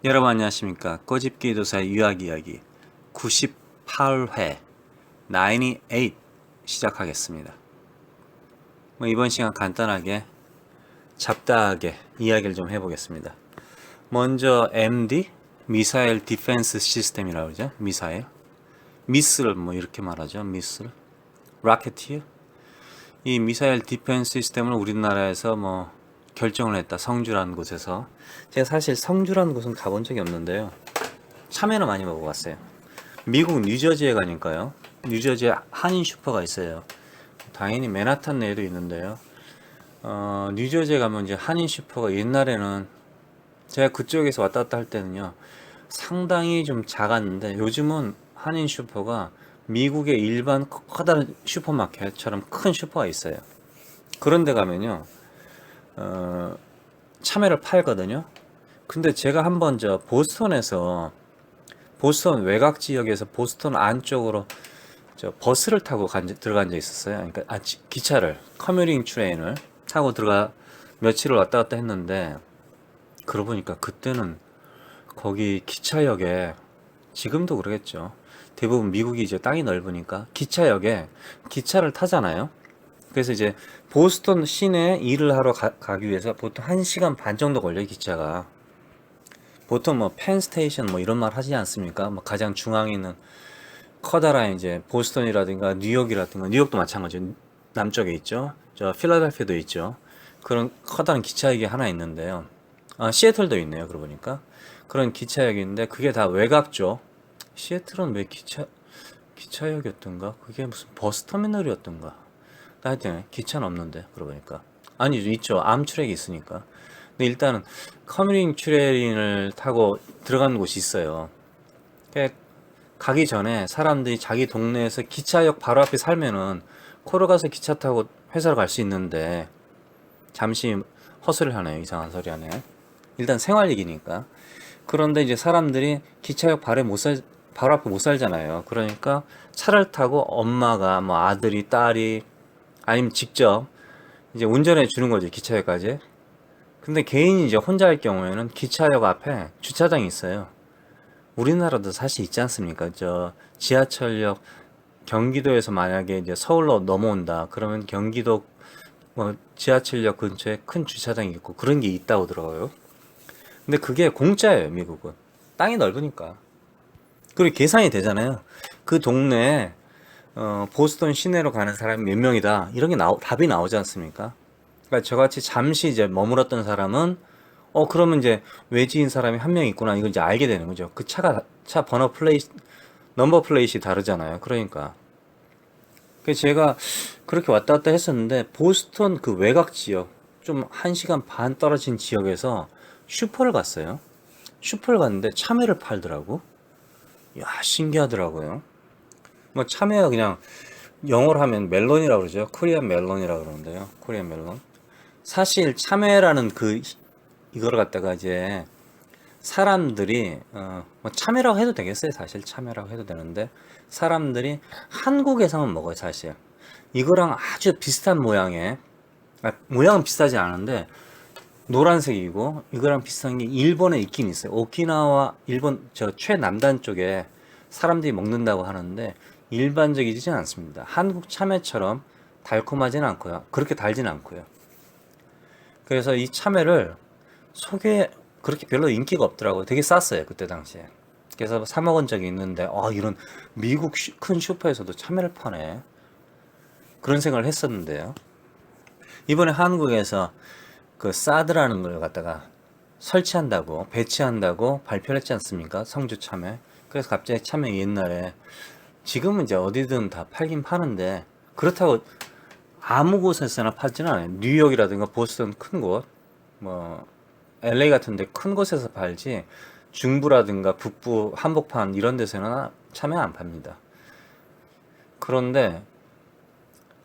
여러분 안녕하십니까. 꼬집기도사의 유학이야기 98회 98 시작하겠습니다. 이번 시간 간단하게 잡다하게 이야기를 좀 해보겠습니다. 먼저 MD 미사일 디펜스 시스템이라고 그러죠. 미사일 미슬 이렇게 말하죠. 미슬 라켓티어. 이 미사일 디펜스 시스템을 우리나라에서 결정을 했다. 성주라는 곳에서. 제가 사실 성주라는 곳은 가본 적이 없는데요. 참외는 많이 먹어봤어요. 미국 뉴저지에 가니까요. 뉴저지에 한인 슈퍼가 있어요. 당연히 맨하탄 내에도 있는데요. 뉴저지에 가면 이제 한인 슈퍼가 옛날에는 제가 그쪽에서 왔다 갔다 할 때는요. 상당히 좀 작았는데 요즘은 한인 슈퍼가 미국의 일반 커다란 슈퍼마켓처럼 큰 슈퍼가 있어요. 그런데 가면요. 참외를 팔거든요. 근데 제가 한번 보스턴에서 보스턴 외곽 지역에서 보스턴 안쪽으로 버스를 타고 들어간 적이 있었어요. 그러니까 기차를 커뮤팅 트레인을 타고 들어가 며칠을 왔다 갔다 했는데 그러고 보니까 그때는 거기 기차역에 지금도 그러겠죠. 대부분 미국이 이제 땅이 넓으니까 기차역에 기차를 타잖아요. 그래서 이제 보스턴 시내에 일을 하러 가기 위해서 보통 1시간 반 정도 걸려요, 기차가. 보통 펜스테이션 이런 말 하지 않습니까? 가장 중앙에 있는 커다란 이제 보스턴이라든가 뉴욕이라든가 뉴욕도 마찬가지죠. 남쪽에 있죠. 저 필라델피아도 있죠. 그런 커다란 기차역이 하나 있는데요. 시애틀도 있네요. 그러고 보니까. 그런 기차역인데 그게 다 외곽 쪽. 시애틀은 왜 기차역이었던가? 그게 무슨 버스 터미널이었던가? 하여튼 기차는 없는데 그러고 보니까. 아니 있죠. 암트랙이 있으니까. 근데 일단은 커뮤닝 트레인을 타고 들어가는 곳이 있어요. 가기 전에 사람들이 자기 동네에서 기차역 바로 앞에 살면은 걸어가서 기차 타고 회사를 갈 수 있는데 잠시 헛소리를 하네요. 이상한 소리 하네. 일단 생활 얘기니까. 그런데 이제 사람들이 기차역 바로 앞에 못 살잖아요. 그러니까 차를 타고 엄마가 아들이 딸이 아니면 직접 이제 운전해 주는 거죠. 기차역까지. 근데 개인이 이제 혼자 할 경우에는 기차역 앞에 주차장이 있어요. 우리나라도 사실 있지 않습니까? 지하철역 경기도에서 만약에 이제 서울로 넘어온다. 그러면 경기도 지하철역 근처에 큰 주차장이 있고 그런 게 있다고 들어요. 근데 그게 공짜예요, 미국은. 땅이 넓으니까. 그리고 계산이 되잖아요. 그 동네에 보스턴 시내로 가는 사람이 몇 명이다. 이런 게 답이 나오지 않습니까? 그러니까 저같이 잠시 이제 머물렀던 사람은 그러면 이제 외지인 사람이 한 명 있구나. 이걸 이제 알게 되는 거죠. 그 차 넘버 플레이트 다르잖아요. 그러니까. 그래서 제가 그렇게 왔다 갔다 했었는데 보스턴 그 외곽 지역 좀 1시간 반 떨어진 지역에서 슈퍼를 갔어요. 슈퍼를 갔는데 참외를 팔더라고. 야, 신기하더라고요. 참외가 그냥 영어로 하면 멜론이라고 그러죠. 코리안 멜론이라고 그러는데요. 코리안 멜론. 사실 참외라는 이거를 갖다가 이제 사람들이 참외라고 해도 되겠어요. 사실 참외라고 해도 되는데 사람들이 한국에서만 먹어요. 사실 이거랑 아주 비슷한 모양의 모양은 비슷하지 않은데 노란색이고 이거랑 비슷한 게 일본에 있긴 있어요. 오키나와 일본 최남단 쪽에 사람들이 먹는다고 하는데 일반적이지는 않습니다. 한국 참외처럼 달콤하지는 않고요. 그렇게 달지는 않고요. 그래서 이 참외를 그렇게 별로 인기가 없더라고요. 되게 쌌어요. 그때 당시에. 그래서 사 먹은 적이 있는데 이런 미국 큰 슈퍼에서도 참외를 파네. 그런 생각을 했었는데요. 이번에 한국에서 그 사드라는 걸 갖다가 배치한다고 발표를 했지 않습니까? 성주 참외. 그래서 갑자기 참외 옛날에 지금은 이제 어디든 다 팔긴 파는데 그렇다고 아무 곳에서나 팔지는 않아요. 뉴욕이라든가 보스턴 큰 곳, LA 같은데 큰 곳에서 팔지 중부라든가 북부 한복판 이런 데서는 참외 안 팝니다. 그런데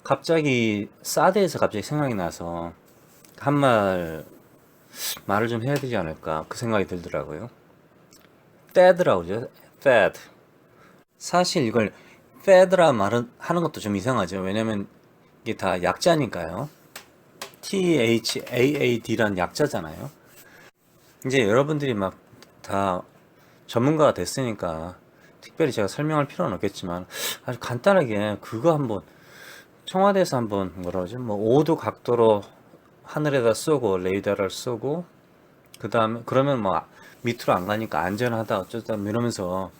갑자기 사드에서 갑자기 생각이 나서 말을 좀 해야 되지 않을까 그 생각이 들더라고요. fed라고 하죠. fed. 사실 이걸 fed라 말은 하는 것도 좀 이상하죠. 왜냐면 이게 다 약자니까요. THAAD란 약자잖아요. 이제 여러분들이 다 전문가가 됐으니까 특별히 제가 설명할 필요는 없겠지만 아주 간단하게 그거 한번 청와대에서 한번 뭐라 그러지? 뭐 5도 각도로 하늘에다 쏘고 레이더를 쏘고 그 다음에 그러면 뭐 밑으로 안 가니까 안전하다 어쩌다 이러면서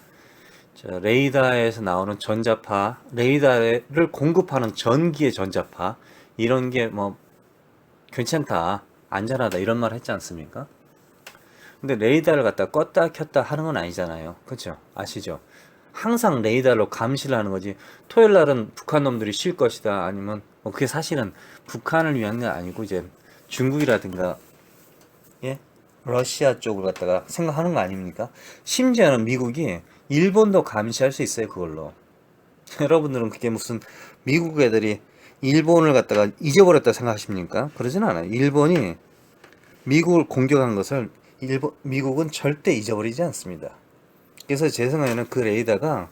레이더에서 나오는 전자파, 레이더를 공급하는 전기의 전자파 이런 게 뭐 괜찮다, 안전하다 이런 말 했지 않습니까? 근데 레이더를 갖다 껐다 켰다 하는 건 아니잖아요. 그렇죠? 아시죠? 항상 레이더로 감시를 하는 거지. 토요일 날은 북한 놈들이 쉴 것이다. 아니면 뭐 그게 사실은 북한을 위한 게 아니고 이제 중국이라든가 예? 러시아 쪽을 갖다가 생각하는 거 아닙니까? 심지어는 미국이 일본도 감시할 수 있어요, 그걸로. 여러분들은 그게 무슨 미국 애들이 일본을 갖다가 잊어버렸다 생각하십니까? 그러진 않아요. 일본이 미국을 공격한 것을 미국은 절대 잊어버리지 않습니다. 그래서 제 생각에는 그 레이더가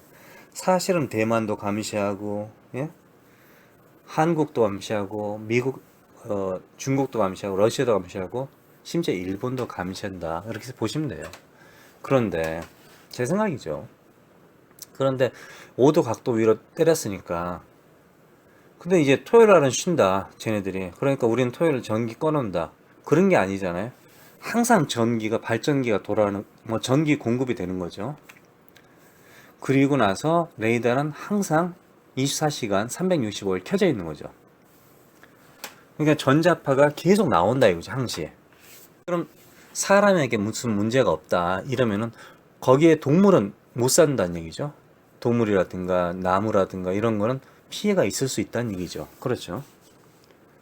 사실은 대만도 감시하고, 예? 한국도 감시하고, 중국도 감시하고, 러시아도 감시하고, 심지어 일본도 감시한다. 이렇게 보시면 돼요. 그런데, 제 생각이죠. 그런데 5도 각도 위로 때렸으니까. 근데 이제 토요일 날은 쉰다. 쟤네들이. 그러니까 우리는 토요일 전기 꺼놓는다. 그런 게 아니잖아요. 항상 전기가, 발전기가 돌아가는, 뭐 전기 공급이 되는 거죠. 그리고 나서 레이더는 항상 24시간 365일 켜져 있는 거죠. 그러니까 전자파가 계속 나온다 이거죠, 항시에. 그럼 사람에게 무슨 문제가 없다 이러면은 거기에 동물은 못 산다는 얘기죠. 동물이라든가 나무라든가 이런 거는 피해가 있을 수 있다는 얘기죠. 그렇죠.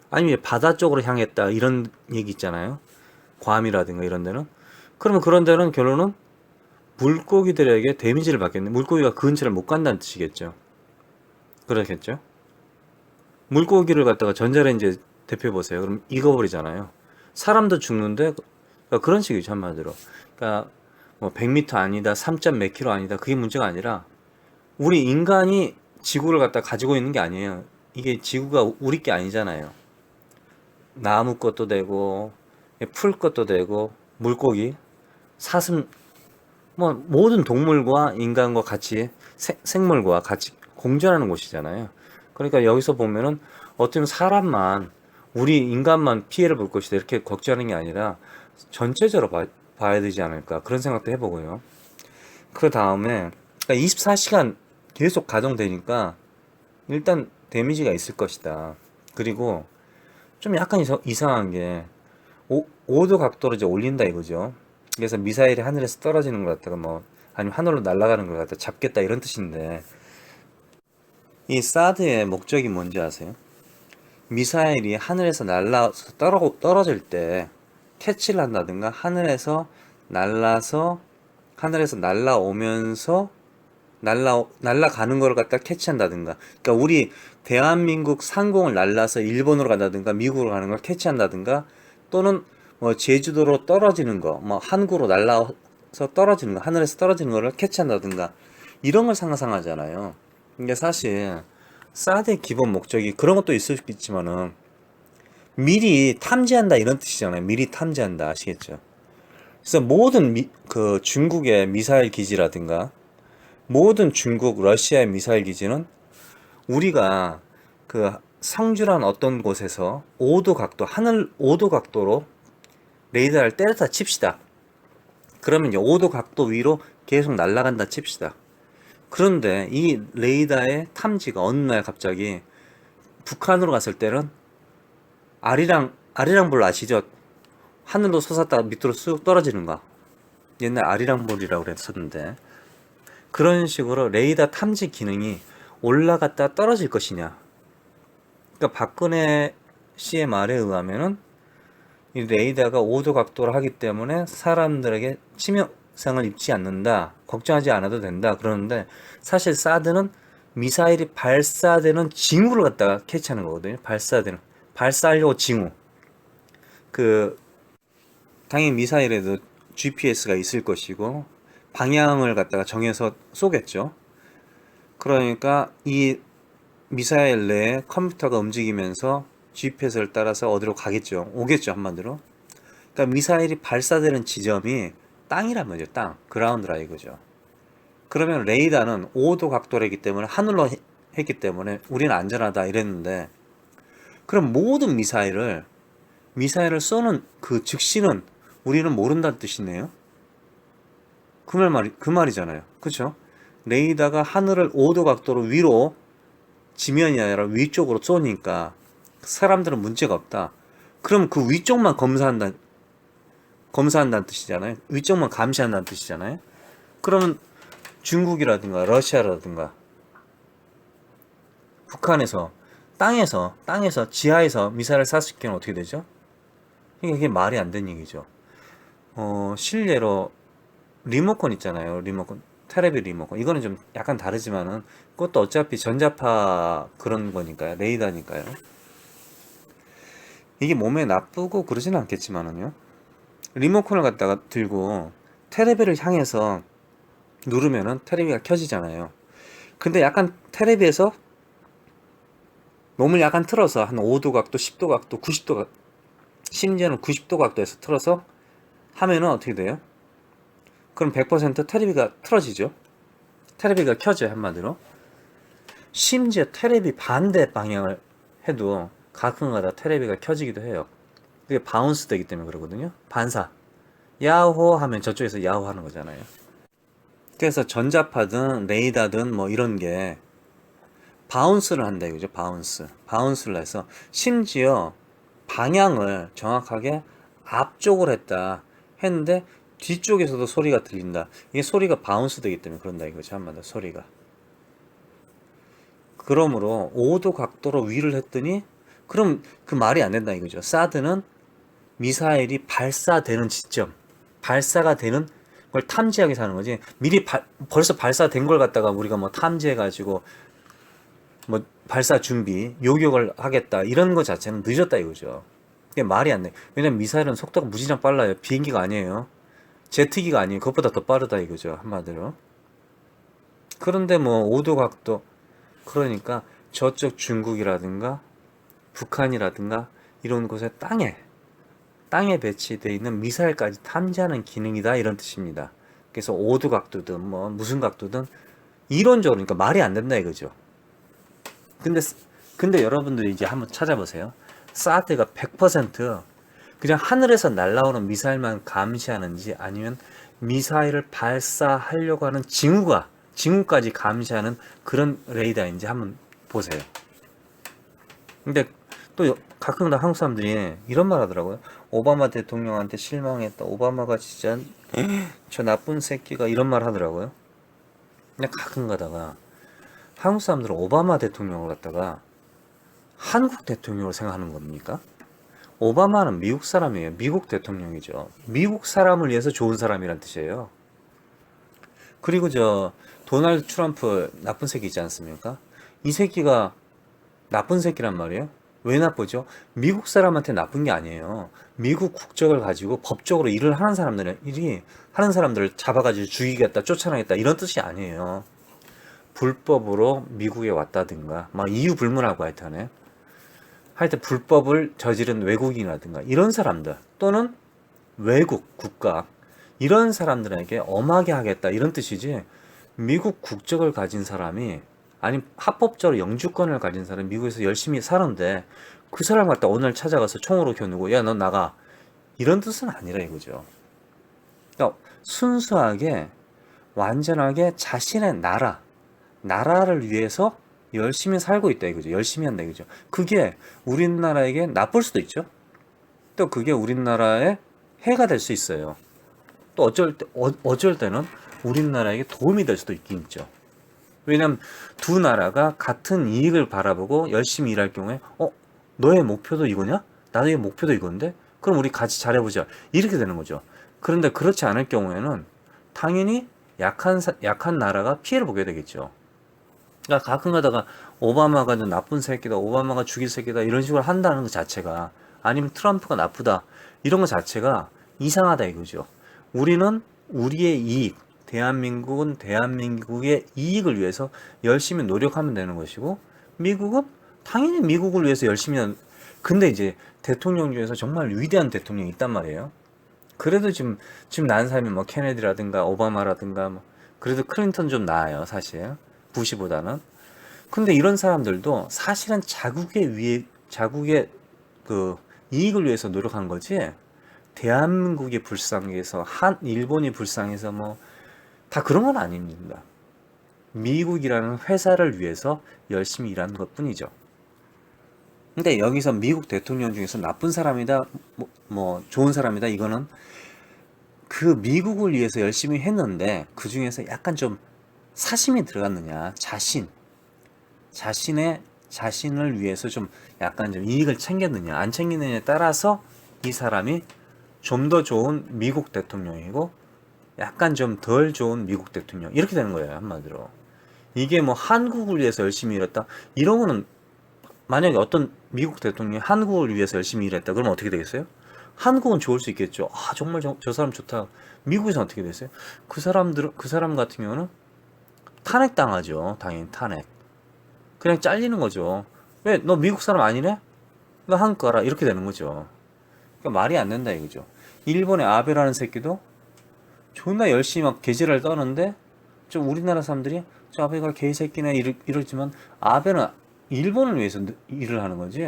아니면 바다 쪽으로 향했다 이런 얘기 있잖아요. 괌이라든가 이런 데는. 그러면 그런 데는 결론은 물고기들에게 데미지를 받겠네. 물고기가 그 근처를 못 간다는 뜻이겠죠. 그렇겠죠. 물고기를 갖다가 전자레인지에 대표해 보세요. 그럼 익어버리잖아요. 사람도 죽는데 그러니까 그런 식이죠, 한마디로. 그러니까 뭐 100m 아니다, 3. 몇 킬로 아니다. 그게 문제가 아니라 우리 인간이 지구를 갖다 가지고 있는 게 아니에요. 이게 지구가 우리 게 아니잖아요. 나무 것도 되고 풀 것도 되고 물고기, 사슴, 뭐 모든 동물과 인간과 같이 생물과 같이 공존하는 곳이잖아요. 그러니까 여기서 보면은 어떻게 보면 사람만 우리 인간만 피해를 볼 것이다 이렇게 걱정하는 게 아니라 전체적으로 봐야 되지 않을까 그런 생각도 해보고요. 그 다음에 24시간 계속 가동되니까 일단 데미지가 있을 것이다. 그리고 좀 약간 이상한 게 5도 각도로 이제 올린다 이거죠. 그래서 미사일이 하늘에서 떨어지는 것 같다가 뭐 아니면 하늘로 날아가는 것 같다 잡겠다 이런 뜻인데 이 사드의 목적이 뭔지 아세요? 미사일이 하늘에서 날아서 떨어질 때 캐치를 한다든가 하늘에서 날아서 하늘에서 날아오면서 날아가는 걸 갖다 캐치한다든가 그러니까 우리 대한민국 상공을 날아서 일본으로 간다든가 미국으로 가는 걸 캐치한다든가 또는 뭐 제주도로 떨어지는 거 뭐 한국으로 날아서 떨어지는 거 하늘에서 떨어지는 거를 캐치한다든가 이런 걸 상상하잖아요. 이게 사실 사드의 기본 목적이 그런 것도 있을 수 있지만은 미리 탐지한다 이런 뜻이잖아요. 미리 탐지한다 아시겠죠? 그래서 모든 그 중국의 미사일 기지라든가 모든 중국, 러시아의 미사일 기지는 우리가 그 상주란 어떤 곳에서 5도 각도, 하늘 5도 각도로 레이더를 때렸다 칩시다. 그러면 이제 5도 각도 위로 계속 날아간다 칩시다. 그런데 이 레이더의 탐지가 어느 날 갑자기 북한으로 갔을 때는 아리랑볼 아시죠? 하늘로 솟았다가 밑으로 쑥 떨어지는 거. 옛날 아리랑볼이라고 그랬었는데 그런 식으로 레이더 탐지 기능이 올라갔다 떨어질 것이냐. 그러니까 박근혜 씨의 말에 의하면은 이 레이더가 5도 각도로 하기 때문에 사람들에게 치명상을 입지 않는다. 걱정하지 않아도 된다. 그러는데 사실 사드는 미사일이 발사되는 징후를 갖다가 캐치하는 거거든요. 발사하려고 징후. 그 당연히 미사일에도 GPS가 있을 것이고 방향을 갖다가 정해서 쏘겠죠. 그러니까 이 미사일 내에 컴퓨터가 움직이면서 GPS를 따라서 어디로 가겠죠. 오겠죠, 한마디로. 그러니까 미사일이 발사되는 지점이 땅이란 말이죠. 땅. 그라운드라 이거죠. 그러면 레이더는 5도 각도이기 때문에 하늘로 했기 때문에 우리는 안전하다 이랬는데, 그럼 모든 미사일을 쏘는 그 즉시는 우리는 모른다는 뜻이네요. 그 말이잖아요. 그쵸? 레이더가 하늘을 5도 각도로 위로, 지면이 아니라 위쪽으로 쏘니까 사람들은 문제가 없다. 그럼 그 위쪽만 검사한다는 뜻이잖아요. 위쪽만 감시한다는 뜻이잖아요. 그러면 중국이라든가 러시아라든가 북한에서 땅에서 지하에서 미사일을 쐈을 경우는 어떻게 되죠? 이게 말이 안 되는 얘기죠. 실례로 리모컨 있잖아요. 리모컨. 테레비 리모컨. 이거는 좀 약간 다르지만은 그것도 어차피 전자파 그런 거니까요. 레이더니까요. 이게 몸에 나쁘고 그러지는 않겠지만은요. 리모컨을 갖다가 들고 테레비를 향해서 누르면은 테레비가 켜지잖아요. 근데 약간 테레비에서 몸을 약간 틀어서 한 5도 각도, 10도 각도, 90도 각도, 심지어는 90도 각도에서 틀어서 하면은 어떻게 돼요? 그럼 100% 테레비가 틀어지죠. 테레비가 켜져요, 한마디로. 심지어 테레비 반대 방향을 해도 가끔가다 테레비가 켜지기도 해요. 그게 바운스 되기 때문에 그러거든요. 반사. 야호 하면 저쪽에서 야호 하는 거잖아요. 그래서 전자파든 레이더든 뭐 이런 게 바운스를 한다 이거죠. 바운스를 해서 심지어 방향을 정확하게 앞쪽으로 했는데 뒤쪽에서도 소리가 들린다. 이게 소리가 바운스 되기 때문에 그런다 이거죠. 한마디로 소리가. 그러므로 5도 각도로 위를 했더니 그럼 그 말이 안 된다 이거죠. 사드는 미사일이 발사되는 지점, 발사가 되는 걸 탐지하기 위해서 하는 거지. 벌써 발사된 걸 갖다가 우리가 뭐 탐지해가지고 뭐 발사 준비, 요격을 하겠다 이런 거 자체는 늦었다 이거죠. 그게 말이 안 돼. 왜냐면 미사일은 속도가 무지장 빨라요. 비행기가 아니에요. 제트기가 아니에요. 그것보다 더 빠르다 이거죠. 한마디로. 그런데 뭐 5도 각도, 그러니까 저쪽 중국이라든가 북한이라든가 이런 곳에 땅에 배치되어 있는 미사일까지 탐지하는 기능이다 이런 뜻입니다. 그래서 5도 각도든 뭐 무슨 각도든 이론적으로, 그러니까 말이 안 된다 이거죠. 근데 여러분들이 이제 한번 찾아보세요. 사드가 100% 그냥 하늘에서 날아오는 미사일만 감시하는지, 아니면 미사일을 발사하려고 하는 징후까지 감시하는 그런 레이더인지 한번 보세요. 근데 또 가끔가다 한국 사람들이 이런 말 하더라고요. 오바마 대통령한테 실망했다. 오바마가 진짜 저 나쁜 새끼가, 이런 말 하더라고요. 근데 가끔 가다가 한국 사람들은 오바마 대통령을 갖다가 한국 대통령으로 생각하는 겁니까? 오바마는 미국 사람이에요. 미국 대통령이죠. 미국 사람을 위해서 좋은 사람이란 뜻이에요. 그리고 도널드 트럼프 나쁜 새끼 있지 않습니까? 이 새끼가 나쁜 새끼란 말이에요. 왜 나쁘죠? 미국 사람한테 나쁜 게 아니에요. 미국 국적을 가지고 법적으로 일을 하는 사람들을 잡아가지고 죽이겠다, 쫓아내겠다 이런 뜻이 아니에요. 불법으로 미국에 왔다든가 막 이유 불문하고 하여튼 불법을 저지른 외국인이라든가 이런 사람들, 또는 외국 국가, 이런 사람들에게 엄하게 하겠다 이런 뜻이지, 미국 국적을 가진 사람이, 아니 합법적으로 영주권을 가진 사람이 미국에서 열심히 사는데 그 사람 갖다 오늘 찾아가서 총으로 겨누고 야 너 나가, 이런 뜻은 아니라 이거죠. 그러니까 순수하게 완전하게 자신의 나라를 위해서 열심히 살고 있다 이거죠. 열심히 한다 이거죠. 그게 우리나라에게 나쁠 수도 있죠. 또 그게 우리나라에 해가 될 수 있어요. 또 어쩔 때는 우리나라에게 도움이 될 수도 있긴 있죠. 왜냐면 두 나라가 같은 이익을 바라보고 열심히 일할 경우에 너의 목표도 이거냐? 나의 목표도 이건데? 그럼 우리 같이 잘해보자. 이렇게 되는 거죠. 그런데 그렇지 않을 경우에는 당연히 약한 나라가 피해를 보게 되겠죠. 그러니까 가끔 가다가 오바마가 나쁜 새끼다, 오바마가 죽일 새끼다 이런 식으로 한다는 것 자체가, 아니면 트럼프가 나쁘다 이런 것 자체가 이상하다 이거죠. 우리는 우리의 이익, 대한민국은 대한민국의 이익을 위해서 열심히 노력하면 되는 것이고, 미국은 당연히 미국을 위해서 열심히 근데 이제 대통령 중에서 정말 위대한 대통령이 있단 말이에요. 그래도 지금 나은 사람이 뭐 케네디라든가 오바마라든가 뭐 그래도 클린턴 좀 나아요, 사실. 부시보다는. 근데 이런 사람들도 사실은 자국의 그 이익을 위해서 노력한 거지. 대한민국이 불쌍해서 일본이 불쌍해서 뭐 다 그런 건 아닙니다. 미국이라는 회사를 위해서 열심히 일하는 것뿐이죠. 근데 여기서 미국 대통령 중에서 나쁜 사람이다, 뭐 좋은 사람이다, 이거는 그 미국을 위해서 열심히 했는데 그 중에서 약간 좀 사심이 들어갔느냐, 자신을 위해서 좀 약간 좀 이익을 챙겼느냐, 안 챙기느냐에 따라서 이 사람이 좀 더 좋은 미국 대통령이고 약간 좀 덜 좋은 미국 대통령 이렇게 되는 거예요, 한마디로. 이게 뭐 한국을 위해서 열심히 일했다 이런 거는, 만약에 어떤 미국 대통령이 한국을 위해서 열심히 일했다 그러면 어떻게 되겠어요? 한국은 좋을 수 있겠죠. 아, 정말 저 사람 좋다. 미국에서 어떻게 됐어요? 그 사람 같은 경우는 탄핵당하죠. 당연히 탄핵. 그냥 잘리는 거죠. 왜? 너 미국 사람 아니네? 너 한국 가라. 이렇게 되는 거죠. 그러니까 말이 안 된다 이거죠. 일본의 아베라는 새끼도 존나 열심히 막 개지랄 떠는데 좀 우리나라 사람들이 저 아베가 개새끼네 이러지만 아베는 일본을 위해서 일을 하는 거지.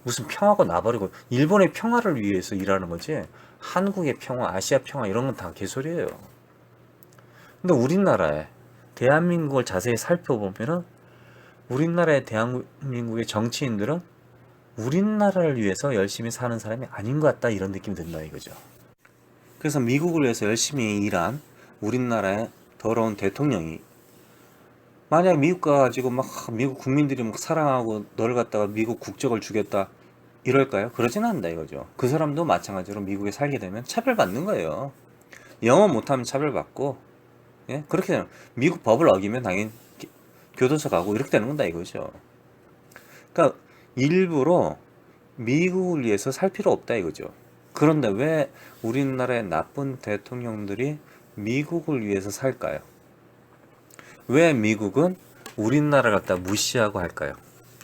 무슨 평화가 나버리고 일본의 평화를 위해서 일하는 거지. 한국의 평화, 아시아 평화 이런 건 다 개소리예요. 근데 우리나라에 대한민국을 자세히 살펴보면은 우리나라의 대한민국의 정치인들은 우리나라를 위해서 열심히 사는 사람이 아닌 것 같다 이런 느낌이 든다 이거죠. 그래서 미국을 위해서 열심히 일한 우리나라의 더러운 대통령이 만약 미국 가가지고 막 미국 국민들이 막 사랑하고 너를 갖다가 미국 국적을 주겠다 이럴까요? 그러진 않는다 이거죠. 그 사람도 마찬가지로 미국에 살게 되면 차별받는 거예요. 영어 못하면 차별받고, 예? 그렇게 되는, 미국 법을 어기면 당연히 교도소 가고 이렇게 되는 건다 이거죠. 그러니까 일부러 미국을 위해서 살 필요 없다 이거죠. 그런데 왜 우리나라의 나쁜 대통령들이 미국을 위해서 살까요? 왜 미국은 우리나라를 갖다 무시하고 할까요?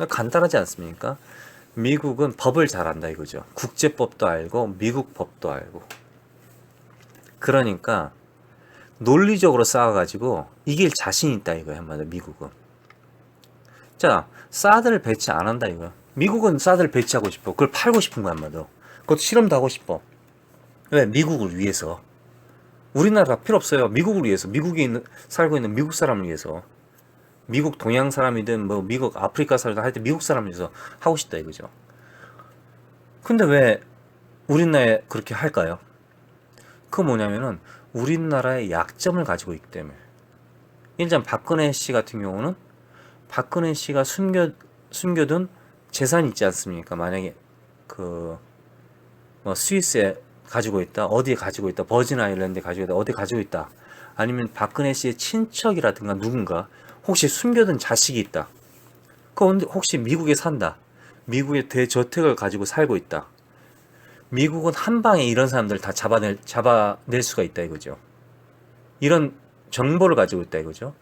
간단하지 않습니까? 미국은 법을 잘 안다 이거죠. 국제법도 알고 미국 법도 알고. 그러니까 논리적으로 싸워가지고 이길 자신 있다 이거야 한마디로 미국은. 자, 사드를 배치 안 한다 이거야. 미국은 사드를 배치하고 싶어. 그걸 팔고 싶은 거야 한마디로. 그것도 실험도 하고 싶어. 왜? 미국을 위해서. 우리나라가 필요 없어요. 미국을 위해서. 살고 있는 미국 사람을 위해서. 미국 동양 사람이든 뭐 미국 아프리카 사람이든 할 때 미국 사람을 위해서 하고 싶다 이거죠. 근데 왜 우리나라에 그렇게 할까요? 그거 뭐냐면은 우리나라의 약점을 가지고 있기 때문에. 일단 박근혜 씨 같은 경우는 박근혜 씨가 숨겨둔 재산이 있지 않습니까? 만약에 뭐 스위스에 가지고 있다, 어디에 가지고 있다, 버진 아일랜드에 가지고 있다, 어디 가지고 있다, 아니면 박근혜 씨의 친척이라든가 누군가 혹시 숨겨둔 자식이 있다. 그런데 혹시 미국에 산다. 미국의 대저택을 가지고 살고 있다. 미국은 한 방에 이런 사람들을 다 잡아낼 수가 있다 이거죠. 이런 정보를 가지고 있다 이거죠.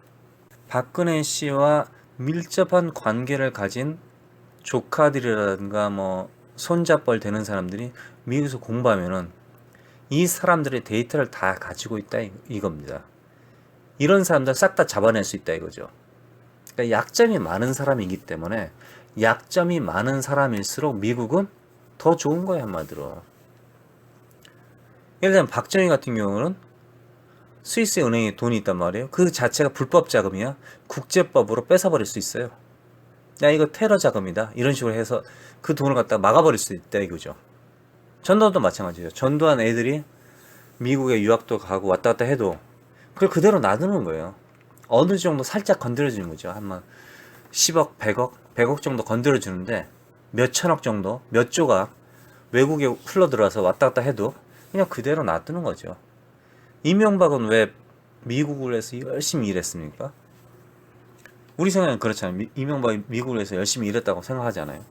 박근혜 씨와 밀접한 관계를 가진 조카들이라든가 뭐 손잡벌 되는 사람들이 미국에서 공부하면은 이 사람들의 데이터를 다 가지고 있다 이겁니다. 이런 사람들 싹 다 잡아낼 수 있다 이거죠. 그러니까 약점이 많은 사람이기 때문에 약점이 많은 사람일수록 미국은 더 좋은 거예요 한마디로. 예를 들면 박정희 같은 경우는 스위스 은행에 돈이 있단 말이에요. 그 자체가 불법 자금이야. 국제법으로 뺏어버릴 수 있어요. 야 이거 테러 자금이다 이런 식으로 해서 그 돈을 갖다가 막아버릴 수 있다 이거죠. 전두환도 마찬가지죠. 전두환 애들이 미국에 유학도 가고 왔다 갔다 해도 그걸 그대로 놔두는 거예요. 어느 정도 살짝 건드려주는 거죠. 한 10억, 100억 정도 건드려주는데 몇 천억 정도, 몇 조가 외국에 흘러들어와서 왔다 갔다 해도 그냥 그대로 놔두는 거죠. 이명박은 왜 미국을 해서 열심히 일했습니까? 우리 생각은 그렇잖아요. 이명박이 미국을 해서 열심히 일했다고 생각하잖아요.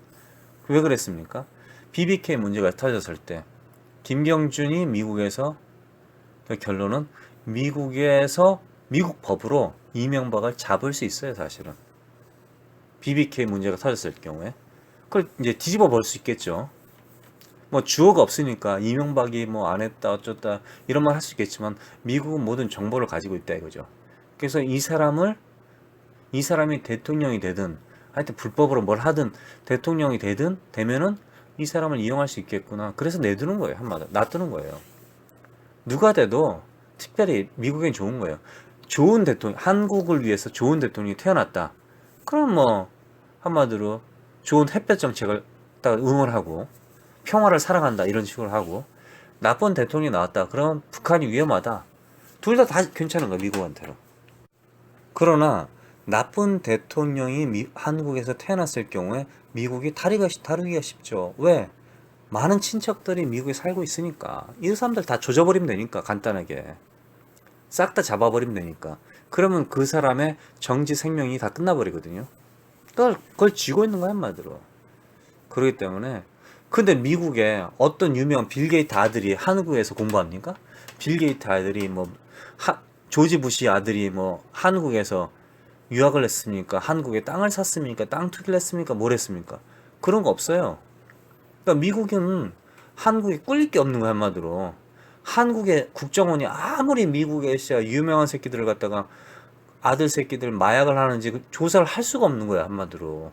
왜 그랬습니까? BBK 문제가 터졌을 때 김경준이 미국에서, 그 결론은 미국에서 미국 법으로 이명박을 잡을 수 있어요 사실은. BBK 문제가 터졌을 경우에 그걸 이제 뒤집어 볼 수 있겠죠. 뭐 주어가 없으니까 이명박이 뭐 안 했다 어쩌다 이런 말 할 수 있겠지만 미국은 모든 정보를 가지고 있다 이거죠. 그래서 이 사람이 대통령이 되든 하여튼 불법으로 뭘 하든 대통령이 되든 되면은 이 사람을 이용할 수 있겠구나. 그래서 내두는 거예요. 한마디로 놔두는 거예요. 누가 돼도 특별히 미국엔 좋은 거예요. 좋은 대통령, 한국을 위해서 좋은 대통령이 태어났다. 그럼 뭐 한마디로 좋은 햇볕 정책을 딱 응원하고 평화를 사랑한다 이런 식으로 하고 나쁜 대통령이 나왔다. 그러면 북한이 위험하다. 둘 다 괜찮은 거야 미국한테는. 그러나 나쁜 대통령이 한국에서 태어났을 경우에 미국이 다루기가 쉽죠. 왜? 많은 친척들이 미국에 살고 있으니까 이 사람들 다 조져버리면 되니까 간단하게 싹 다 잡아버리면 되니까 그러면 그 사람의 정지 생명이 다 끝나버리거든요. 그걸 쥐고 있는 거야 한마디로. 그렇기 때문에 근데 미국에 어떤 유명 빌 게이트 아들이 한국에서 공부합니까? 빌 게이트 아들이 뭐 조지 부시 아들이 뭐 한국에서 유학을 했습니까? 한국에 땅을 샀습니까? 땅 투기를 했습니까? 뭘 했습니까? 그런 거 없어요. 그러니까 미국은 한국에 꿀릴 게 없는 거야 한마디로. 한국의 국정원이 아무리 미국에 진짜 유명한 새끼들을 갖다가 아들 새끼들 마약을 하는지 조사를 할 수가 없는 거야 한마디로.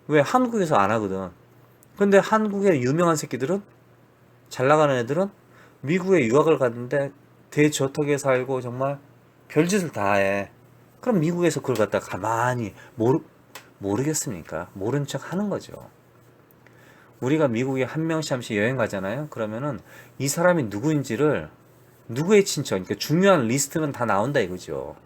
왜? 한국에서 안 하거든. 근데 한국의 유명한 새끼들은 잘 나가는 애들은 미국에 유학을 갔는데 대저택에 살고 정말 별짓을 다 해. 그럼 미국에서 그걸 갖다가 가만히 모르겠습니까? 모른 척 하는 거죠. 우리가 미국에 한 명씩 한 명씩 여행 가잖아요. 그러면은 이 사람이 누구인지를 누구의 친척, 그러니까 중요한 리스트는 다 나온다 이거죠.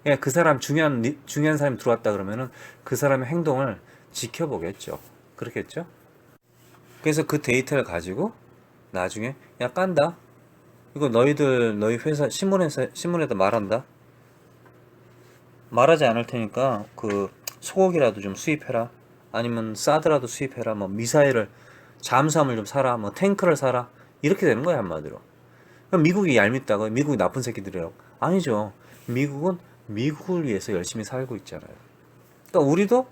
그러니까 그 사람 중요한 사람이 들어왔다 그러면은 그 사람의 행동을 지켜보겠죠. 그렇겠죠? 그래서 그 데이터를 가지고 나중에 야 깐다. 이거 너희 회사 신문에다 말한다. 말하지 않을 테니까 그 소고기라도 좀 수입해라. 아니면 사드라도 수입해라. 뭐 미사일을 잠수함을 좀 사라. 뭐 탱크를 사라. 이렇게 되는 거야 한마디로. 그럼 미국이 얄밉다고? 미국이 나쁜 새끼들이라고? 아니죠. 미국은 미국을 위해서 열심히 살고 있잖아요. 그러니까 우리도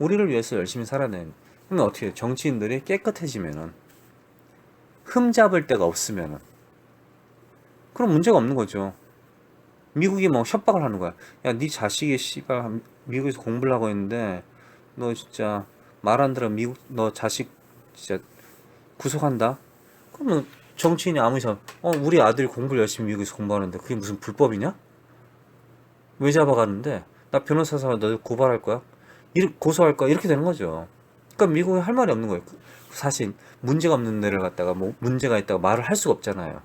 우리를 위해서 열심히 살아내는. 그러면 어떻게 해요? 정치인들이 깨끗해지면은 흠잡을 데가 없으면은 그럼 문제가 없는 거죠. 미국이 뭐 협박을 하는 거야. 야, 네 자식이 씨발 미국에서 공부를 하고 있는데 너 진짜 말 안 들어 미국 너 자식 진짜 구속한다. 그러면 정치인이 아무리 우리 아들이 공부를 열심히 미국에서 공부하는데 그게 무슨 불법이냐? 왜 잡아가는데? 나 변호사 사서 너 고발할 거야? 고소할 거야? 이렇게 되는 거죠. 그러니까 미국에 할 말이 없는 거예요. 사실 문제가 없는 데를 갖다가 뭐 문제가 있다고 말을 할 수가 없잖아요.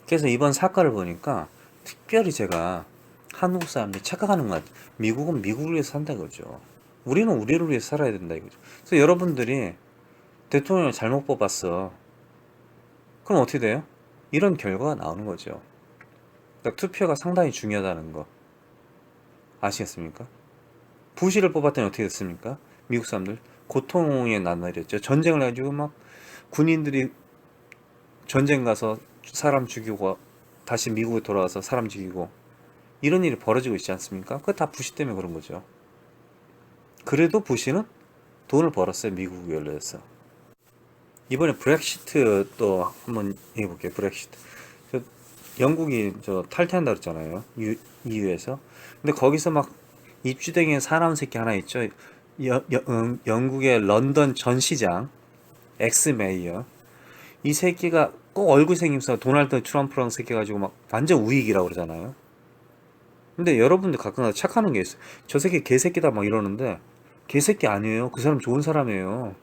그래서 이번 사건을 보니까 특별히 제가 한국 사람들이 착각하는 것 같아요. 미국은 미국을 위해서 산다 이거죠. 우리는 우리를 위해서 살아야 된다 이거죠. 그래서 여러분들이 대통령을 잘못 뽑았어. 그럼 어떻게 돼요? 이런 결과가 나오는 거죠. 그러니까 투표가 상당히 중요하다는 거 아시겠습니까? 부시를 뽑았더니 어떻게 됐습니까? 미국 사람들 고통의 나날이었죠. 전쟁을 해가지고 막 군인들이 전쟁 가서 사람 죽이고 다시 미국에 돌아와서 사람 죽이고 이런 일이 벌어지고 있지 않습니까? 그거 다 부시 때문에 그런 거죠. 그래도 부시는 돈을 벌었어요. 미국 위해서. 이번에 브렉시트 또 한번 얘기해 볼게요. 브렉시트. 영국이 탈퇴한다 그랬잖아요. EU에서. 근데 거기서 막 입주된 사람 새끼 하나 있죠. 영국의 런던 전 시장 엑스 메이어. 이 새끼가 꼭 얼굴 생김새 도널드 트럼프랑 새끼 가지고 막 완전 우익이라고 그러잖아요. 근데 여러분들 가끔 착하는 게 있어요. 저 새끼 개새끼다 막 이러는데 개새끼 아니에요. 그 사람 좋은 사람이에요.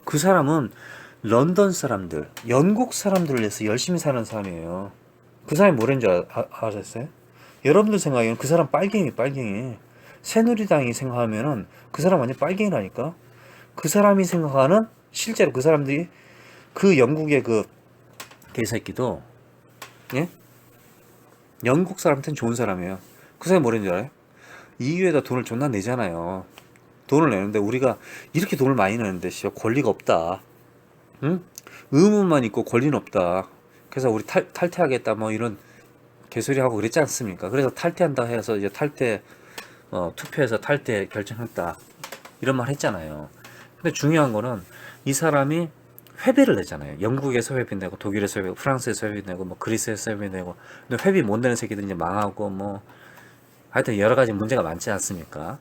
그 사람은 런던 사람들, 영국 사람들을 위해서 열심히 사는 사람이에요. 그 사람이 뭐라는 줄 아셨어요? 여러분들 생각에는 그 사람 빨갱이. 새누리당이 생각하면은 그 사람 완전 빨갱이라니까. 그 사람이 생각하는 실제로 그 사람들이 그 영국의 그 개새끼도 예? 영국 사람한테는 좋은 사람이에요. 그 사람이 뭐라는 줄 알아요? EU에다 돈을 존나 내잖아요. 돈을 내는데 우리가 이렇게 돈을 많이 내는데 권리가 없다. 응? 의무만 있고 권리는 없다. 그래서 우리 탈퇴하겠다 뭐 이런 개소리 하고 그랬지 않습니까? 그래서 탈퇴한다 해서 이제 투표해서 탈퇴 결정했다. 이런 말 했잖아요. 근데 중요한 거는 이 사람이 회비를 내잖아요. 영국에서 회비 내고, 독일에서 회비 내고, 프랑스에서 회비 내고, 뭐 그리스에서 회비 내고. 근데 회비 못 내는 새끼들 이제 망하고, 뭐 하여튼 여러 가지 문제가 많지 않습니까?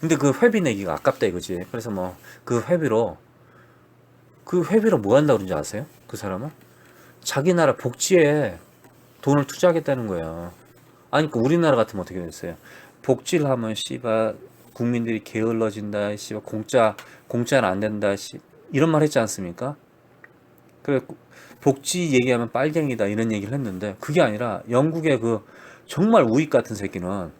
근데 그 회비 내기가 아깝다 이거지. 그래서 뭐 그 회비로 뭐 한다고 그러는지 아세요? 그 사람은 자기 나라 복지에 돈을 투자하겠다는 거야. 아니, 그 우리나라 같으면 어떻게 됐어요? 복지를 하면 씨발 국민들이 게을러진다. 씨발 공짜는 안 된다. 씨 이런 말 했지 않습니까? 그래, 복지 얘기하면 빨갱이다 이런 얘기를 했는데 그게 아니라 영국의 그 정말 우익 같은 새끼는,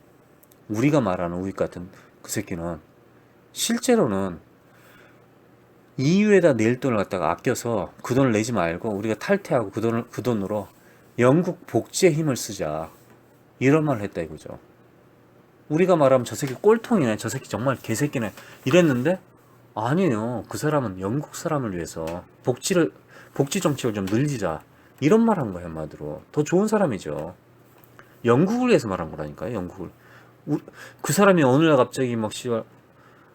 우리가 말하는 우익 같은 그 새끼는 실제로는 EU에다 낼 돈을 갖다가 아껴서 그 돈을 내지 말고 우리가 탈퇴하고 그 돈으로 영국 복지에 힘을 쓰자 이런 말을 했다 이거죠. 우리가 말하면 저 새끼 꼴통이네, 저 새끼 정말 개새끼네 이랬는데 아니에요. 그 사람은 영국 사람을 위해서 복지 정책을 좀 늘리자 이런 말 한 거예요. 한마디로 더 좋은 사람이죠. 영국을 위해서 말한 거라니까요. 영국을. 그 사람이 어느 날 갑자기 막 씨발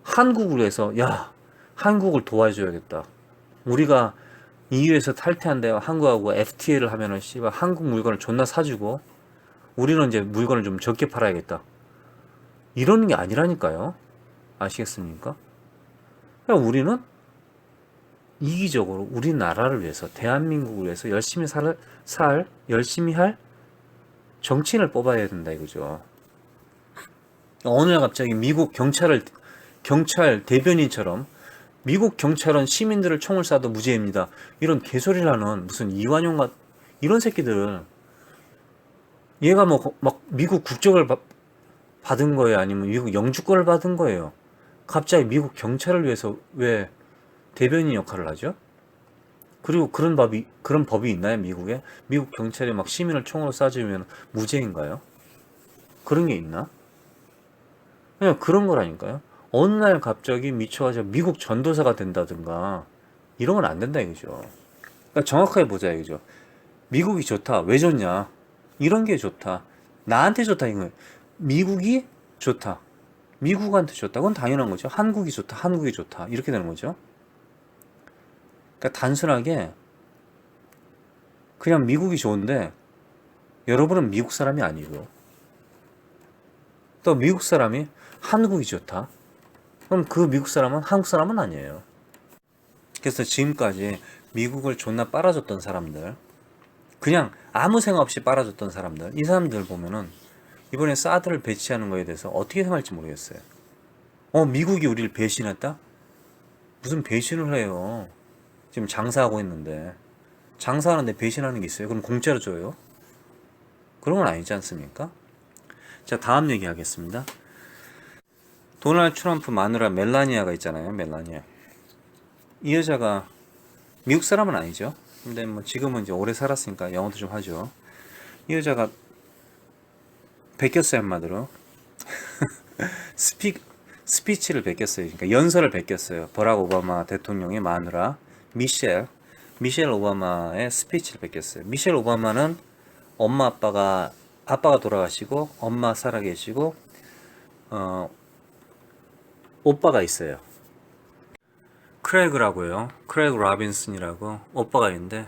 한국을 위해서, 야 한국을 도와줘야겠다. 우리가 EU에서 탈퇴한대 한국하고 FTA를 하면은 씨발 한국 물건을 존나 사주고 우리는 이제 물건을 좀 적게 팔아야겠다. 이러는 게 아니라니까요. 아시겠습니까? 그러니까 우리는 이기적으로 우리나라를 위해서, 대한민국을 위해서 열심히 할 정치인을 뽑아야 된다 이거죠. 어느 날 갑자기 미국 경찰 대변인처럼 미국 경찰은 시민들을 총을 쏴도 무죄입니다. 이런 개소리를 하는 무슨 이완용 이런 새끼들, 얘가 뭐 막 미국 국적을 받은 거예요? 아니면 미국 영주권을 받은 거예요? 갑자기 미국 경찰을 위해서 왜 대변인 역할을 하죠? 그리고 그런 법이 있나요, 미국에? 미국 경찰이 막 시민을 총으로 쏴주면 무죄인가요? 그런 게 있나? 그냥 그런 거라니까요. 어느 날 갑자기 미쳐가지고 미국 전도사가 된다든가 이런 건 안 된다 이거죠. 그러니까 정확하게 보자 이거죠. 미국이 좋다. 왜 좋냐? 이런 게 좋다. 나한테 좋다 이거예요. 미국이 좋다. 미국한테 좋다. 그건 당연한 거죠. 한국이 좋다. 한국이 좋다. 이렇게 되는 거죠. 그러니까 단순하게 그냥 미국이 좋은데 여러분은 미국 사람이 아니고, 또 미국 사람이 한국이 좋다. 그럼 그 미국 사람은 한국 사람은 아니에요. 그래서 지금까지 미국을 존나 빨아줬던 사람들, 그냥 아무 생각 없이 빨아줬던 사람들, 이 사람들 보면은 이번에 사드를 배치하는 거에 대해서 어떻게 생각할지 모르겠어요. 미국이 우리를 배신했다? 무슨 배신을 해요? 지금 장사하고 있는데, 장사하는데 배신하는 게 있어요? 그럼 공짜로 줘요? 그런 건 아니지 않습니까? 자, 다음 얘기 하겠습니다. 도널드 트럼프 마누라 멜라니아가 있잖아요. 멜라니아. 이 여자가 미국 사람은 아니죠. 근데 뭐 지금은 이제 오래 살았으니까 영어도 좀 하죠. 이 여자가 베꼈어요, 한마디로. 스피치를 베꼈어요. 그러니까 연설을 베꼈어요. 버락 오바마 대통령의 마누라 미셸 오바마의 스피치를 베꼈어요. 미셸 오바마는 아빠가 돌아가시고 엄마 살아계시고 오빠가 있어요. 크레이그라고요. 크레이그 라빈슨이라고 오빠가 있는데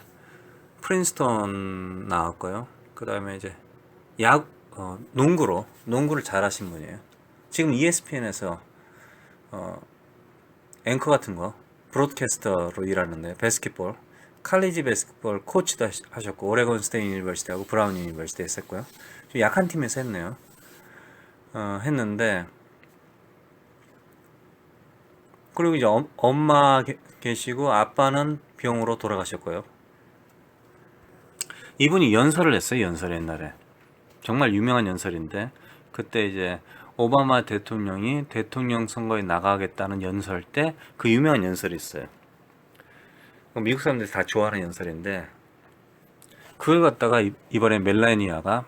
프린스턴 나왔고요. 그 다음에 이제 농구를 잘하신 분이에요. 지금 ESPN에서 앵커 같은 거 브로드캐스터로 일하는데 바스켓볼 칼리지 바스켓볼 코치도 하셨고 오레곤 스테이트 유니버시티하고 브라운 유니버시티 했었고요. 좀 약한 팀에서 했네요. 했는데 그리고 이제 엄마 계시고 아빠는 병으로 돌아가셨고요. 이분이 연설을 했어요. 연설 옛날에 정말 유명한 연설인데 그때 이제 오바마 대통령이 대통령 선거에 나가겠다는 연설 때 그 유명한 연설이 있어요. 미국 사람들이 다 좋아하는 연설인데 그걸 갖다가 이번에 멜라니아가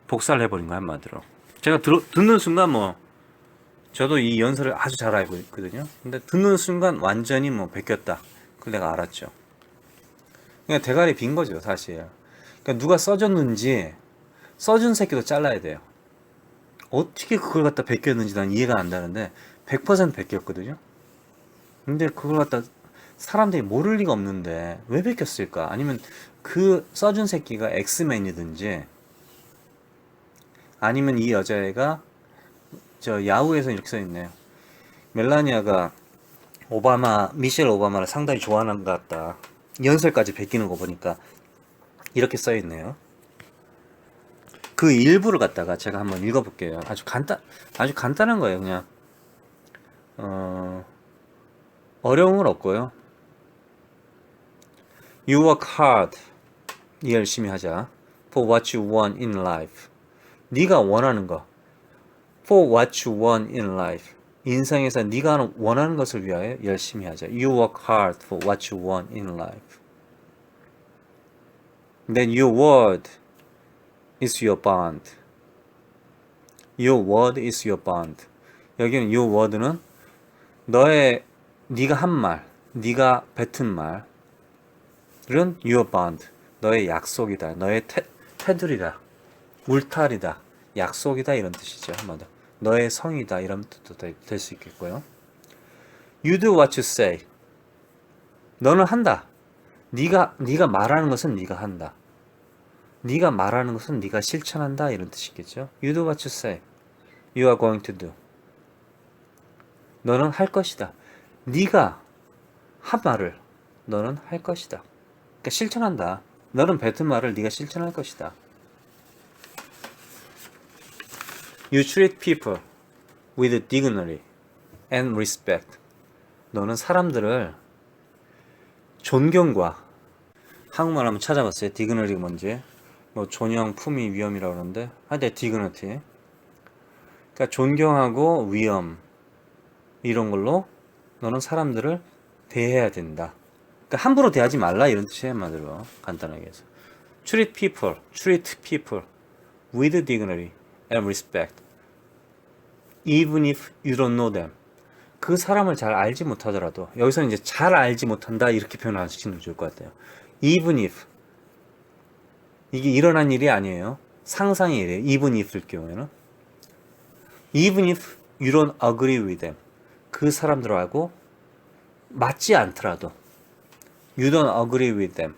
복사를 해버린 거야, 한마디로. 제가 듣는 순간 저도 이 연설을 아주 잘 알고 있거든요. 근데 듣는 순간 완전히 베꼈다. 그걸 내가 알았죠. 그냥 대가리 빈 거죠, 사실. 그러니까 누가 써줬는지 써준 새끼도 잘라야 돼요. 어떻게 그걸 갖다 베꼈는지 난 이해가 안 되는데 100% 베꼈거든요. 근데 그걸 갖다 사람들이 모를 리가 없는데 왜 베꼈을까? 아니면 그 써준 새끼가 엑스맨이든지 아니면 이 여자애가 저 야후에서 이렇게 써 있네요. 멜라니아가 미셸 오바마를 상당히 좋아하는 것 같다. 연설까지 베끼는 거 보니까 이렇게 써 있네요. 그 일부를 갖다가 제가 한번 읽어볼게요. 아주 간단한 거예요. 그냥 어려운 건 없고요. You work hard. 네 열심히 하자. For what you want in life. 네가 원하는 거. For what you want in life. 인생에서 네가 원하는 것을 위하여 열심히 하자. You work hard for what you want in life. Then your word is your bond. Your word is your bond. 여기는 your word는 네가 한 말, 네가 뱉은 말은 your bond. 너의 약속이다. 너의 테두리다. 울타리다. 약속이다 이런 뜻이죠. 한마디로. 너의 성이다 이런 뜻도 될 수 있겠고요. You do what you say. 너는 한다. 네가 말하는 것은 네가 한다. 네가 말하는 것은 네가 실천한다 이런 뜻이겠죠. You do what you say. You are going to do. 너는 할 것이다. 네가 한 말을 너는 할 것이다. 그러니까 실천한다. 너는 뱉은 말을 네가 실천할 것이다. You treat people with dignity and respect. 너는 사람들을 존경과 한국말 한번 찾아봤어요. dignity가 뭔지. 뭐 존영, 품위, 위엄이라고 그러는데 하여튼 dignity. 그러니까 존경하고 위엄 이런 걸로 너는 사람들을 대해야 된다. 그러니까 함부로 대하지 말라 이런 뜻이에요. 한마디로 간단하게 해서. treat people with dignity and respect. Even if you don't know them. 그 사람을 잘 알지 못하더라도 여기서는 이제 잘 알지 못한다 이렇게 표현하시는 게 좋을 것 같아요. Even if 이게 일어난 일이 아니에요. 상상의 일이에요. Even if일 경우에는 Even if you don't agree with them. 그 사람들하고 맞지 않더라도 You don't agree with them.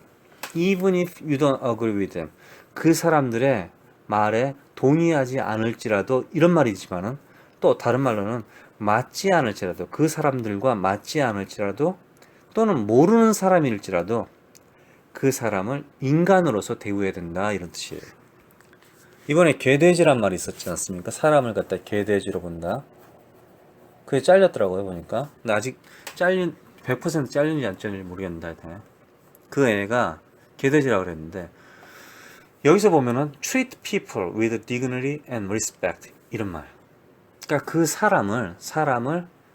Even if you don't agree with them. 그 사람들의 말에 동의하지 않을지라도 이런 말이지만은 또 다른 말로는 맞지 않을지라도 그 사람들과 맞지 않을지라도 또는 모르는 사람일지라도 그 사람을 인간으로서 대우해야 된다 이런 뜻이에요. 이번에 개돼지란 말이 있었지 않습니까? 사람을 갖다 개돼지로 본다. 그게 잘렸더라고요 보니까. 근데 아직 100% 잘리는지 안 잘리는지 모르겠는데 그 애가 개돼지라고 그랬는데 여기서 보면은 treat people with dignity and respect 이런 말. 그러니까 그 사람을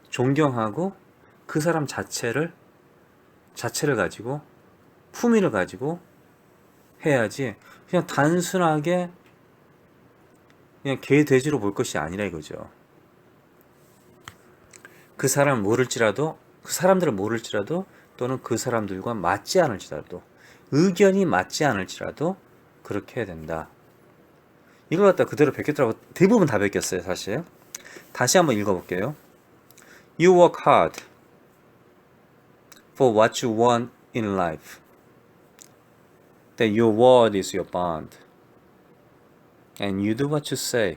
존경하고 그 사람 자체를 가지고 품위를 가지고 해야지 그냥 단순하게 그냥 개 돼지로 볼 것이 아니라 이거죠. 그 사람들을 모를지라도 또는 그 사람들과 맞지 않을지라도 의견이 맞지 않을지라도 그렇게 해야 된다. 이걸 갖다 그대로 베꼈더라고. 대부분 다 베꼈어요 사실. 다시 한번 읽어볼게요. You work hard for what you want in life. That your word is your bond. And you do what you say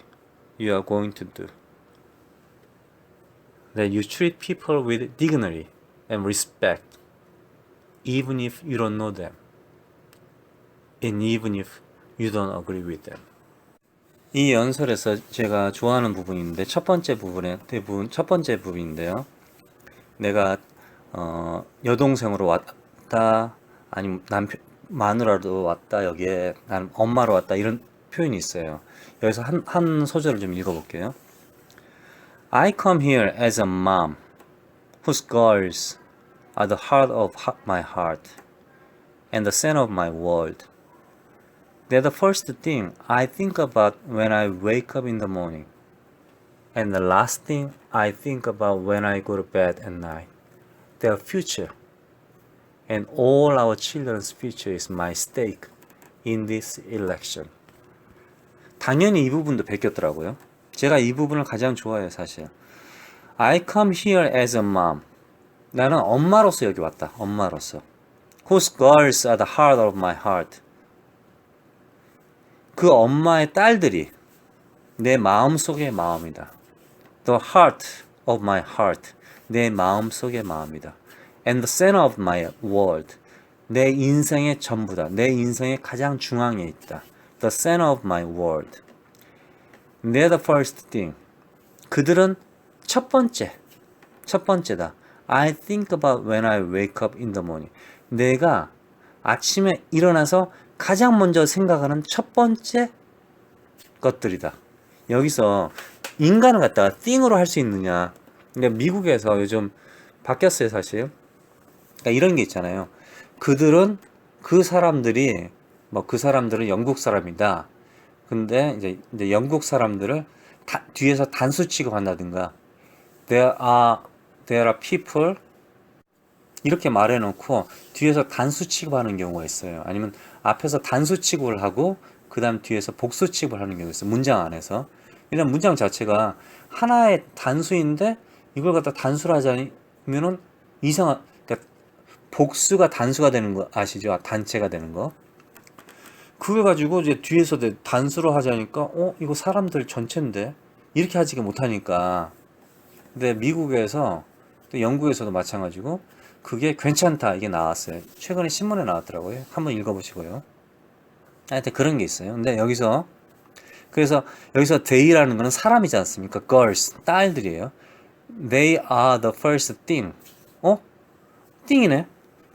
you are going to do. That you treat people with dignity and respect, even if you don't know them, and even if you don't agree with them. 이 연설에서 제가 좋아하는 부분인데 첫 번째 부분인데요. 내가 여동생으로 왔다, 아니면 마누라로 왔다, 여기에 난 엄마로 왔다 이런 표현이 있어요. 여기서 한 소절을 좀 읽어볼게요. I come here as a mom whose girls are the heart of my heart and the center of my world. They're the first thing I think about when I wake up in the morning and the last thing I think about when I go to bed at night. Their future and all our children's future is my stake in this election. 당연히 이 부분도 베꼈더라고요. 제가 이 부분을 가장 좋아해요, 사실. I come here as a mom. 나는 엄마로서 여기 왔다. 엄마로서. Whose girls are the heart of my heart. 그 엄마의 딸들이 내 마음속의 마음이다. The heart of my heart. 내 마음속의 마음이다. And the center of my world. 내 인생의 전부다. 내 인생의 가장 중앙에 있다. The center of my world. They're the first thing. 그들은 첫 번째다. I think about when I wake up in the morning. 내가 아침에 일어나서 가장 먼저 생각하는 첫 번째 것들이다. 여기서 인간을 갖다가 thing으로 할 수 있느냐. 그러니까 미국에서 요즘 바뀌었어요, 사실. 그러니까 이런 게 있잖아요. 그들은 그 사람들은 영국 사람이다. 근데 이제 영국 사람들을 뒤에서 단수 취급한다든가 there are people 이렇게 말해놓고 뒤에서 단수 취급하는 경우가 있어요. 아니면 앞에서 단수 취급을 하고 그 다음 뒤에서 복수 취급을 하는 경우가 있어요. 문장 안에서. 이런 문장 자체가 하나의 단수인데 이걸 갖다 단수로 하자면은 그러니까 복수가 단수가 되는 거 아시죠? 단체가 되는 거. 그걸 가지고 이제 뒤에서 단수로 하자니까 이거 사람들 전체인데 이렇게 하지가 못하니까. 근데 미국에서 또 영국에서도 마찬가지고 그게 괜찮다 이게 나왔어요. 최근에 신문에 나왔더라고요. 한번 읽어보시고요. 하여튼 그런 게 있어요. 근데 그래서 여기서 they라는 거는 사람이지 않습니까? girls, 딸들이에요. They are the first thing. thing이네.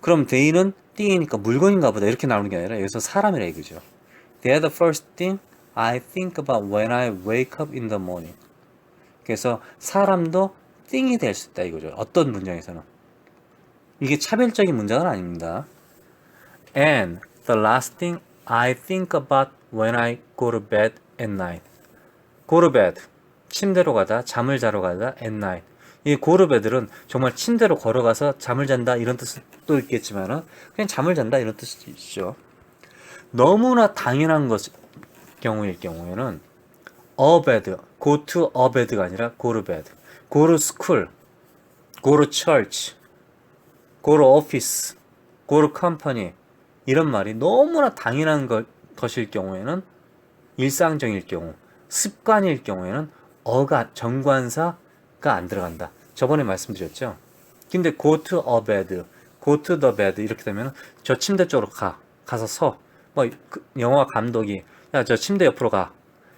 그럼 they는 thing이니까 물건인가 보다 이렇게 나오는 게 아니라 여기서 사람이라 이거죠. They are the first thing I think about when I wake up in the morning. 그래서 사람도 thing이 될 수 있다 이거죠. 어떤 문장에서는. 이게 차별적인 문장은 아닙니다. And the last thing I think about when I go to bed at night. Go to bed. 침대로 가다, 잠을 자러 가다, at night. 이 go to bed는 정말 침대로 걸어가서 잠을 잔다 이런 뜻도 있겠지만은 그냥 잠을 잔다 이런 뜻도 있죠. 너무나 당연한 경우일 경우에는 a bed, go to a bed가 아니라 go to bed. go to school, go to church, go to office, go to company 이런 말이 너무나 당연한 것일 경우에는 일상적일 경우, 습관일 경우에는 정관사가 안 들어간다. 저번에 말씀드렸죠. 근데 go to a bed, go to the bed 이렇게 되면 저 침대 쪽으로 가서 서. 영화 감독이 야, 저 침대 옆으로 가.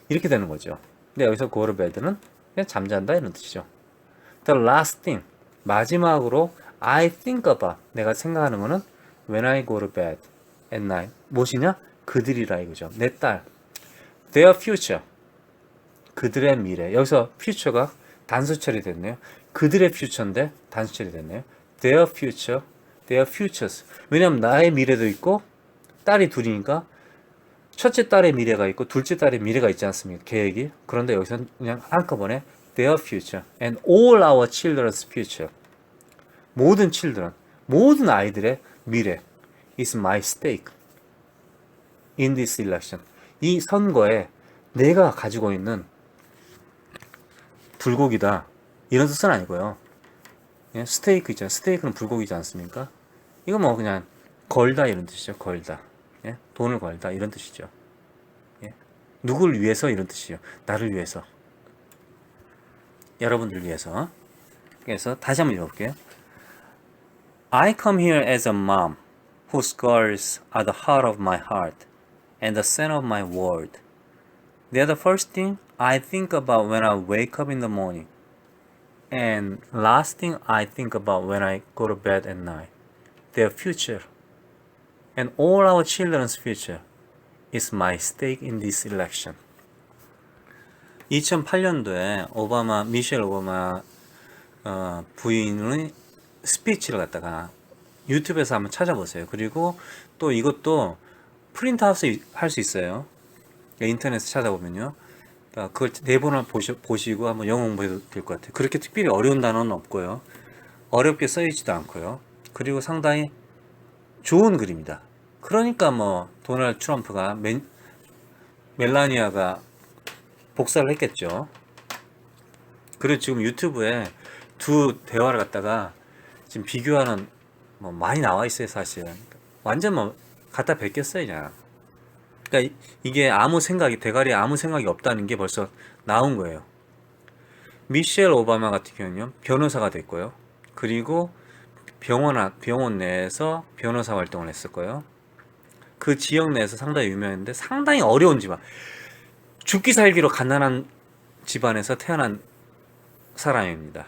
이렇게 되는 거죠. 근데 여기서 go to bed는 그냥 잠잔다 이런 뜻이죠. The last thing, 마지막으로 I think about, 내가 생각하는 거는 when I go to bed at night. 무엇이냐? 그들이라 이거죠. 내 딸. Their future, 그들의 미래. 여기서 future가 단수 처리됐네요. 그들의 future인데 단수 처리됐네요. Their future, their futures. 왜냐면 나의 미래도 있고 딸이 둘이니까 첫째 딸의 미래가 있고 둘째 딸의 미래가 있지 않습니까? 계획이. 그런데 여기서는 그냥 한꺼번에 their future and all our children's future. 모든 children, 모든 아이들의 미래 is my stake in this election. 이 선거에 내가 가지고 있는 불고기다. 이런 뜻은 아니고요. 예, 스테이크 있잖아요. 스테이크는 불고기지 않습니까? 이거 뭐 그냥 걸다 이런 뜻이죠. 걸다. 예? 돈을 걸다 이런 뜻이죠. 예? 누구를 위해서 이런 뜻이에요. 나를 위해서. 여러분들 위해서. 그래서 다시 한번 읽어볼게요. I come here as a mom whose girls are the heart of my heart and the center of my world. They're the first thing I think about when I wake up in the morning and last thing I think about when I go to bed at night. Their future and all our children's future is my stake in this election. 2008년도에 미셸 오바마 부인의 스피치를 갖다가 유튜브에서 한번 찾아보세요. 그리고 또 이것도 프린트아웃 할 수 있어요. 인터넷에 찾아보면요. 그걸 내본을 보시고 한번 영어 공부해도 될 것 같아요. 그렇게 특별히 어려운 단어는 없고요. 어렵게 써있지도 않고요. 그리고 상당히 좋은 글입니다. 그러니까 뭐 도널드 트럼프가 멜라니아가 복사를 했겠죠. 그리고 지금 유튜브에 두 대화를 갖다가 지금 비교하는 뭐 많이 나와 있어요, 사실. 완전 뭐 갖다 베꼈어요, 그냥. 그러니까 이게 아무 생각이 대가리에 아무 생각이 없다는 게 벌써 나온 거예요. 미셸 오바마 같은 경우는 변호사가 됐고요. 그리고 병원 내에서 변호사 활동을 했을 거예요. 그 지역 내에서 상당히 유명했는데 상당히 어려운 집안, 죽기 살기로 가난한 집안에서 태어난 사람입니다.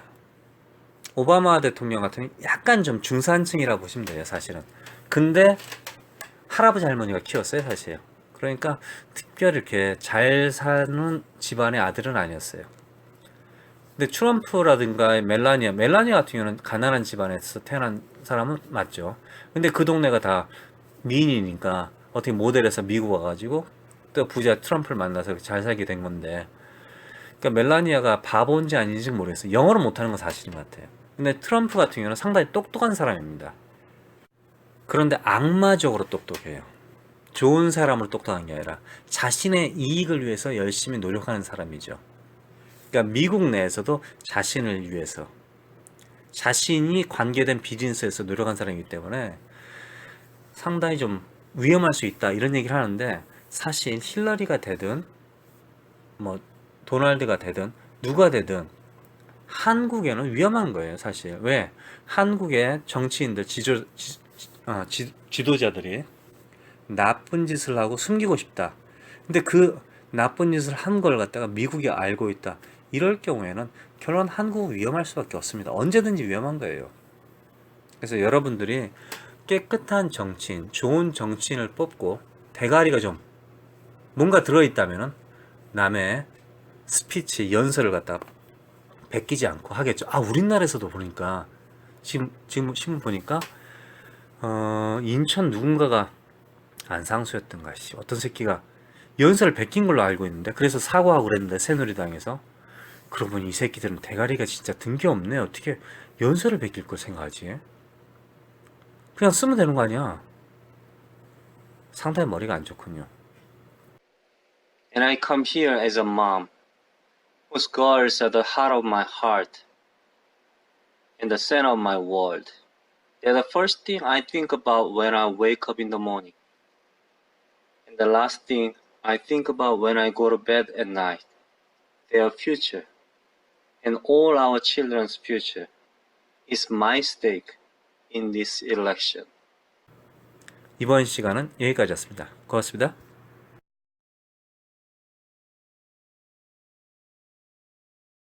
오바마 대통령 같은 경우는 약간 좀 중산층이라고 보시면 돼요, 사실은. 근데 할아버지 할머니가 키웠어요, 사실. 그러니까 특별히 이렇게 잘 사는 집안의 아들은 아니었어요. 근데 트럼프라든가 멜라니아 같은 경우는 가난한 집안에서 태어난 사람은 맞죠. 근데 그 동네가 다 미인이니까 어떻게 모델에서 미국 와가지고 또 부자 트럼프를 만나서 잘 살게 된 건데, 그러니까 멜라니아가 바보인지 아닌지 모르겠어요. 영어를 못하는 건 사실인 것 같아요. 근데 트럼프 같은 경우는 상당히 똑똑한 사람입니다. 그런데 악마적으로 똑똑해요. 좋은 사람으로 똑똑한 게 아니라 자신의 이익을 위해서 열심히 노력하는 사람이죠. 그러니까 미국 내에서도 자신을 위해서, 자신이 관계된 비즈니스에서 노력한 사람이기 때문에 상당히 좀 위험할 수 있다 이런 얘기를 하는데, 사실 힐러리가 되든 뭐 도널드가 되든 누가 되든 한국에는 위험한 거예요, 사실. 왜? 한국의 정치인들 지도자들이 나쁜 짓을 하고 숨기고 싶다. 근데 그 나쁜 짓을 한 걸 갖다가 미국이 알고 있다. 이럴 경우에는 결론 한국은 위험할 수밖에 없습니다. 언제든지 위험한 거예요. 그래서 여러분들이 깨끗한 정치인, 좋은 정치인을 뽑고 대가리가 좀 뭔가 들어있다면은 남의 스피치, 연설을 갖다가 베끼지 않고 하겠죠. 아, 우리나라에서도 보니까 지금 신문 보니까 인천 누군가가 안상수였던가 어떤 새끼가 연설을 베낀 걸로 알고 있는데, 그래서 사과하고 그랬는데 새누리당에서. 그러고 보니 이 새끼들은 대가리가 진짜 등기 없네. 어떻게 연설을 베낄 걸 생각하지? 그냥 쓰면 되는 거 아니야. 상당히 머리가 안 좋군요. And I come here as a mom, whose girls are the heart of my heart and the center of my world. They're the first thing I think about when I wake up in the morning, and the last thing I think about when I go to bed at night. Their future, and all our children's future, is my stake in this election. 이번 시간은 여기까지였습니다. 고맙습니다.